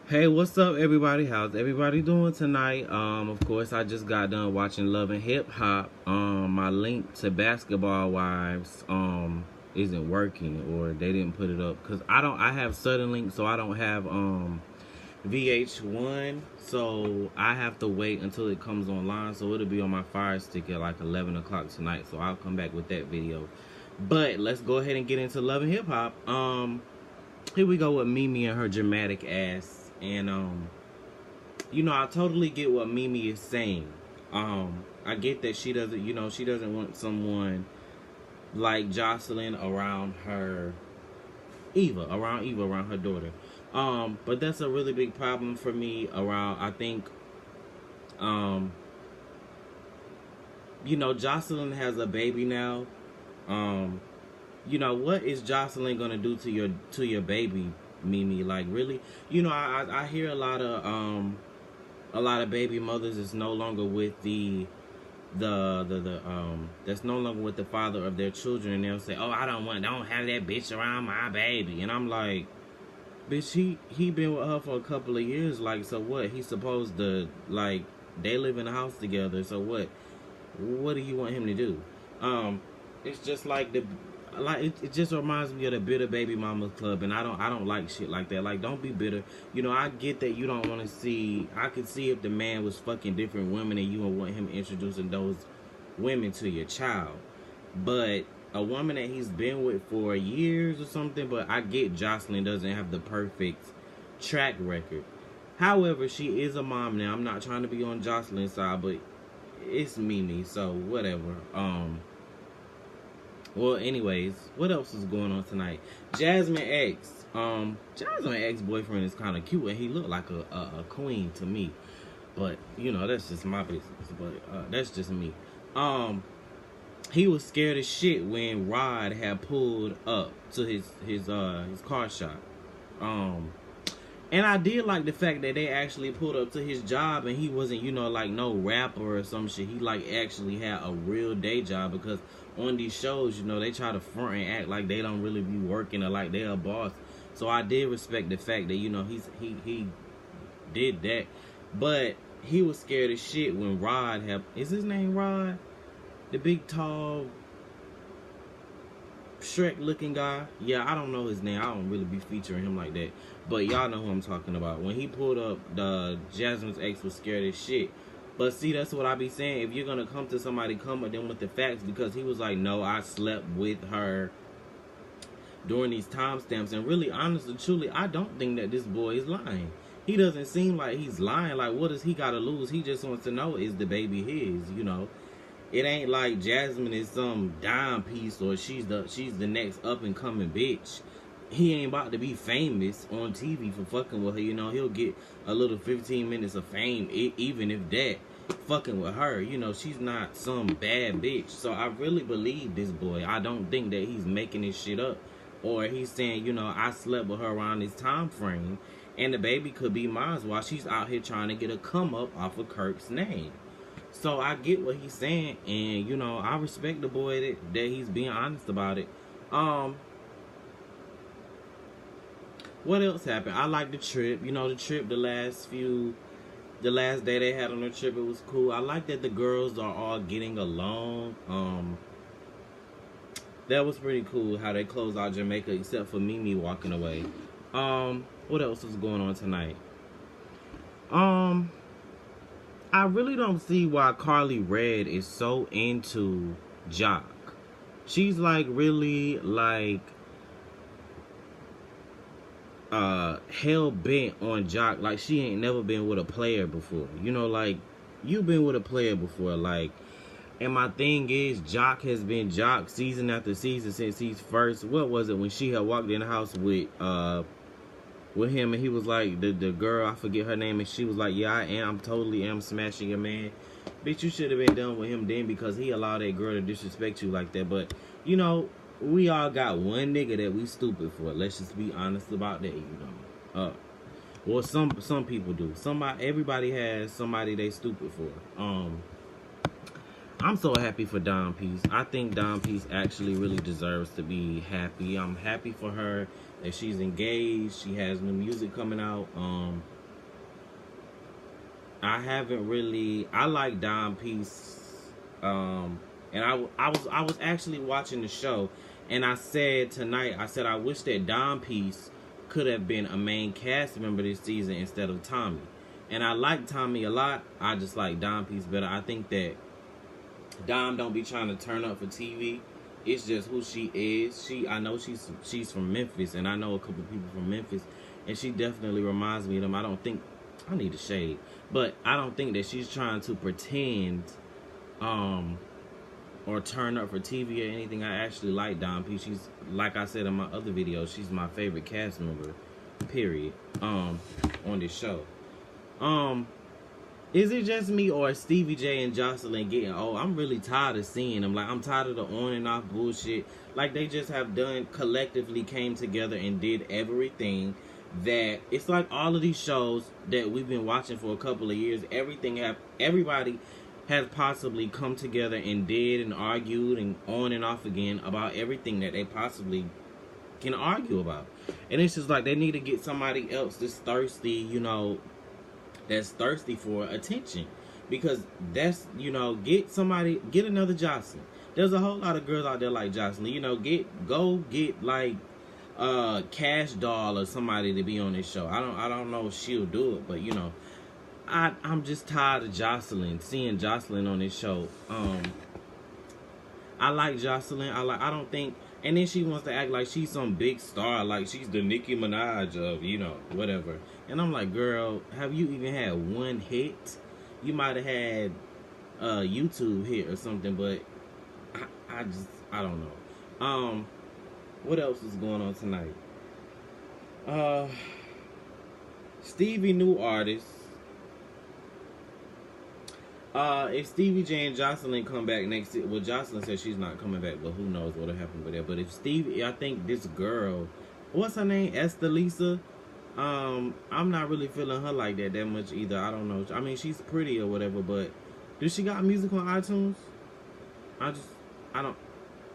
Hey, what's up, everybody? How's everybody doing tonight? Of course, I just got done watching Love and Hip Hop. My link to Basketball Wives isn't working, or they didn't put it up because I don't. I have Suddenlink, so I don't have VH1, so I have to wait until it comes online. So it'll be on my Fire Stick at like 11 o'clock tonight. So I'll come back with that video. But let's go ahead and get into Love and Hip Hop. Here we go with Mimi and her dramatic ass. And I totally get what Mimi is saying. I get that she doesn't, she doesn't want someone like Jocelyn around her, around her daughter. But that's a really big problem for me around, I think, Jocelyn has a baby now. What is Jocelyn gonna do to your baby, Mimi? Like, really? I hear a lot of baby mothers is no longer with the that's no longer with the father of their children, and they'll say, "Oh, don't have that bitch around my baby." And I'm like, bitch, he been with her for a couple of years. Like, so what? He's supposed to, like, they live in a house together. So what do you want him to do? It's just like it just reminds me of the Bitter Baby Mama Club, and I don't like shit like that. Like, don't be bitter. I get that you don't want to see. I could see if the man was fucking different women and you would want him introducing those women to your child, but a woman that he's been with for years or something. But I get Jocelyn doesn't have the perfect track record. However, she is a mom now. I'm not trying to be on Jocelyn's side, but it's Mimi, so whatever. Well, anyways, what else is going on tonight? Jasmine X. Jasmine X boyfriend is kind of cute, and he looked like a queen to me. But that's just my business. But that's just me. He was scared as shit when Rod had pulled up to his car shop. And I did like the fact that they actually pulled up to his job, and he wasn't, like no rapper or some shit. He like actually had a real day job, because on these shows, they try to front and act like they don't really be working or like they're a boss. So I did respect the fact that, he did that. But he was scared as shit when is his name Rod? The big, tall, Shrek looking guy. Yeah, I don't know his name. I don't really be featuring him like that. But y'all know who I'm talking about. When he pulled up, the Jasmine's ex was scared as shit. But see, that's what I be saying. If you're gonna come to somebody, come with them with the facts. Because he was like, no, I slept with her during these timestamps. And really, honestly, truly, I don't think that this boy is lying. He doesn't seem like he's lying. Like, what does he gotta lose? He just wants to know, is the baby his, It ain't like Jasmine is some dime piece, or she's the next up and coming bitch. He ain't about to be famous on TV for fucking with her. He'll get a little 15 minutes of fame, even if that, fucking with her. She's not some bad bitch. So I really believe this boy. I don't think that he's making this shit up, or he's saying, I slept with her around this time frame, and the baby could be mine while she's out here trying to get a come up off of Kirk's name. So I get what he's saying, and I respect the boy that he's being honest about it. What else happened? I like the trip. The trip, the last day they had on the trip, it was cool. I like that the girls are all getting along. That was pretty cool how they closed out Jamaica, except for Mimi walking away. What else was going on tonight? I really don't see why Carly Red is so into Jock. She's like really like hell bent on Jock. Like, she ain't never been with a player before. Like, you've been with a player before. Like, and my thing is, Jock has been Jock season after season since he's first. What was it when she had walked in the house with him, and he was like, the girl, I forget her name, and she was like, yeah, I'm totally smashing your man. Bitch, you should have been done with him then, because he allowed that girl to disrespect you like that. But we all got one nigga that we stupid for. Let's just be honest about that. Well, some people do. Everybody has somebody they stupid for. I'm so happy for Dom Peace. I think Dom Peace actually really deserves to be happy. I'm happy for her that she's engaged. She has new music coming out. I haven't really. I like Dime Piece, and I was actually watching the show, and I said tonight. I said I wish that Dime Piece could have been a main cast member this season instead of Tommy. And I like Tommy a lot. I just like Dime Piece better. I think that Dime don't be trying to turn up for TV. It's just who she is. I know she's from Memphis, and I know a couple people from Memphis, and she definitely reminds me of them. I don't think I need a shade, but I don't think that she's trying to pretend, or turn up for TV or anything. I actually like Dime P. She's, like I said in my other video, she's my favorite cast member. Period. On this show. Is it just me, or is Stevie J and Jocelyn getting old? I'm really tired of seeing them. Like, I'm tired of the on and off bullshit. Like, they just have done, collectively came together and did everything that, it's like all of these shows that we've been watching for a couple of years, everybody has possibly come together and did and argued and on and off again about everything that they possibly can argue about. And it's just like they need to get somebody else that's thirsty, you know, that's thirsty for attention, because that's, you know, get another Jocelyn. There's a whole lot of girls out there like Jocelyn, you know. Go get like Cash Doll or somebody to be on this show. I don't know if she'll do it, but you know, I'm just tired of seeing Jocelyn on this show. I like Jocelyn. I don't think, and then she wants to act like she's some big star, like she's the Nicki Minaj of, you know, whatever. And I'm like, girl, have you even had one hit? You might have had a YouTube hit or something, but I don't know. What else is going on tonight? Stevie, new artist. If Stevie J and Jocelyn come back next year, well, Jocelyn says she's not coming back, but who knows what'll happen with that. But if Stevie, I think this girl, what's her name? Esther Lisa. I'm not really feeling her like that much either. I don't know. I mean, she's pretty or whatever, but does she got music on iTunes? I don't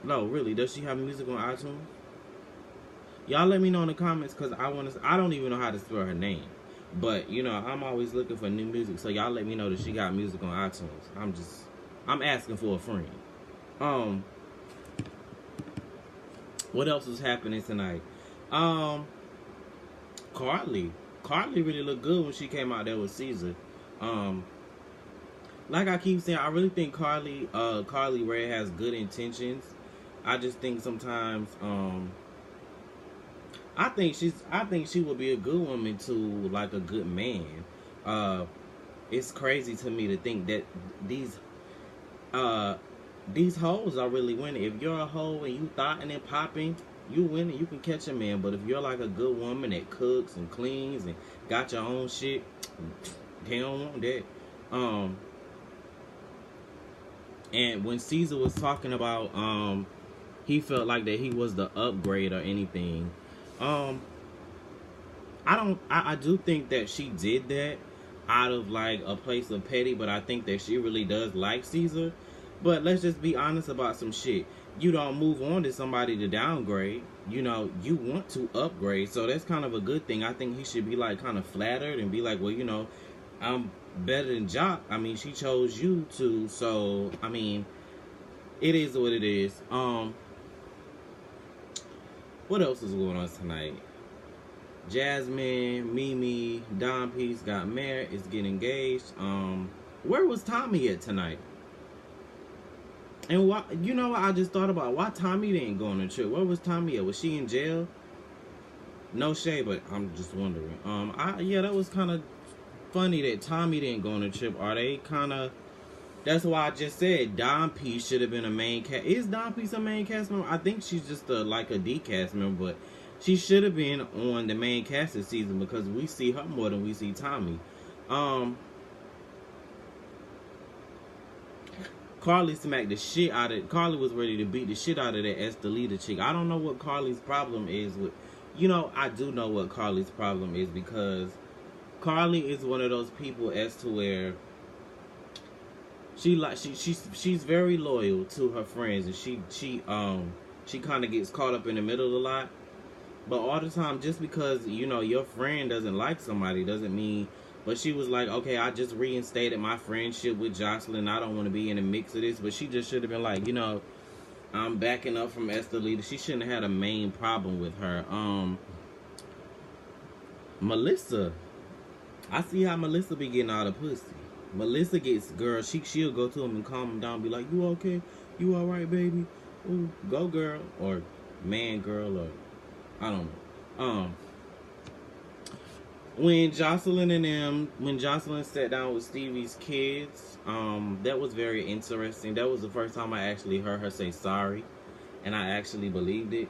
know, really. Does she have music on iTunes? Y'all let me know in the comments, because I don't even know how to spell her name. But, you know, I'm always looking for new music, so y'all let me know that she got music on iTunes. I'm asking for a friend. What else was happening tonight? Carly really looked good when she came out there with Caesar. Like I keep saying, I really think Carly Rae has good intentions. I just think sometimes, I think she would be a good woman to like a good man. It's crazy to me to think that these hoes are really winning. If you're a hoe and you thotting and popping, you winning. You can catch a man. But if you're like a good woman that cooks and cleans and got your own shit, they don't want that. And when Caesar was talking about he felt like that he was the upgrade or anything, I do think that she did that out of like a place of petty, but I think that she really does like Caesar. But let's just be honest about some shit. You don't move on to somebody to downgrade. You know, you want to upgrade. So that's kind of a good thing. I think he should be like kind of flattered and be like, well, you know, I'm better than Jock. I mean, she chose you to. So, I mean, it is what it is. What else is going on tonight? Jasmine, Mimi, Dime Piece got married, is getting engaged. Where was Tommy at tonight? And why, you know what I just thought about? Why Tommy didn't go on a trip? Where was Tommy at? Was she in jail? No shade, but I'm just wondering. Yeah, that was kind of funny that Tommy didn't go on a trip. Are they kind of? That's why I just said Dime Piece should have been a main cast. Is Dime Piece a main cast member? I think she's just like a D cast member, but she should have been on the main cast this season because we see her more than we see Tommy. Carly smacked the shit out of... Carly was ready to beat the shit out of that Esther Lita chick. I don't know what Carly's problem is with... You know, I do know what Carly's problem is, because Carly is one of those people as to where she's very loyal to her friends, and she kind of gets caught up in the middle a lot. But all the time, just because, you know, your friend doesn't like somebody doesn't mean But she was like, okay, I just reinstated my friendship with Jocelyn. I don't want to be in the mix of this. But she just should have been like, you know, I'm backing up from Esther Lita. She shouldn't have had a main problem with her. Melissa. I see how Melissa be getting all the pussy. Melissa gets, girl, she'll go to him and calm him down, be like, you okay? You alright, baby? Ooh, go girl. Or man, girl, or I don't know. When Jocelyn sat down with Stevie's kids, that was very interesting. That was the first time I actually heard her say sorry, and I actually believed it.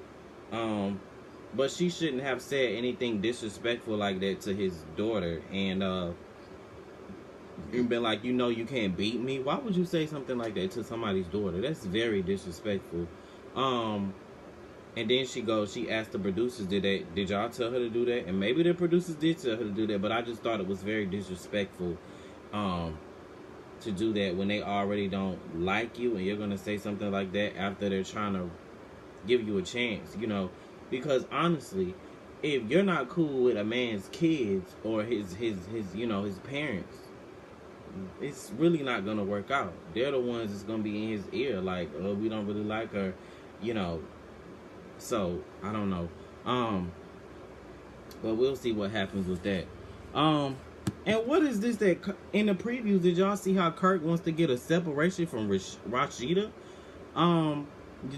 But she shouldn't have said anything disrespectful like that to his daughter, and been like, you know, you can't beat me. Why would you say something like that to somebody's daughter? That's very disrespectful. And then she asked the producers, did y'all tell her to do that? And maybe the producers did tell her to do that, but I just thought it was very disrespectful to do that when they already don't like you, and you're gonna say something like that after they're trying to give you a chance, you know. Because honestly, if you're not cool with a man's kids or his you know, his parents, it's really not gonna work out. They're the ones that's gonna be in his ear, like, oh, we don't really like her, you know. So I don't know, but we'll see what happens with that. And what is this that in the previews? Did y'all see how Kirk wants to get a separation from Rashida?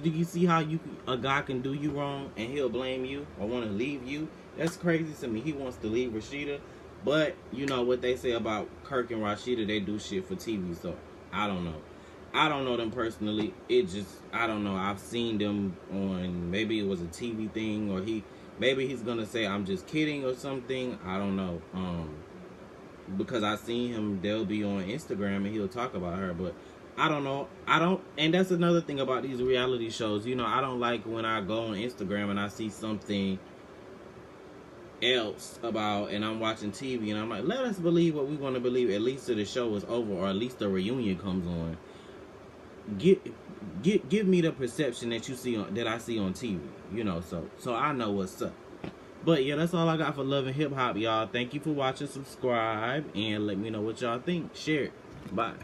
Did you see how a guy can do you wrong and he'll blame you or want to leave you? That's crazy to me. He wants to leave Rashida, but you know what they say about Kirk and Rashida, they do shit for TV. So I don't know. I don't know them personally. I don't know. I've seen them on, maybe it was a TV thing, or maybe he's gonna say I'm just kidding or something. I don't know. Because I seen him, they'll be on Instagram and he'll talk about her, but I don't know. And that's another thing about these reality shows. You know, I don't like when I go on Instagram and I see something else about, and I'm watching TV and I'm like, let us believe what we want to believe, at least till the show is over, or at least the reunion comes on. Give me the perception that that I see on TV, you know, so I know what's up. But yeah, that's all I got for Love and Hip Hop, y'all. Thank you for watching. Subscribe and let me know what y'all think. Share it. Bye.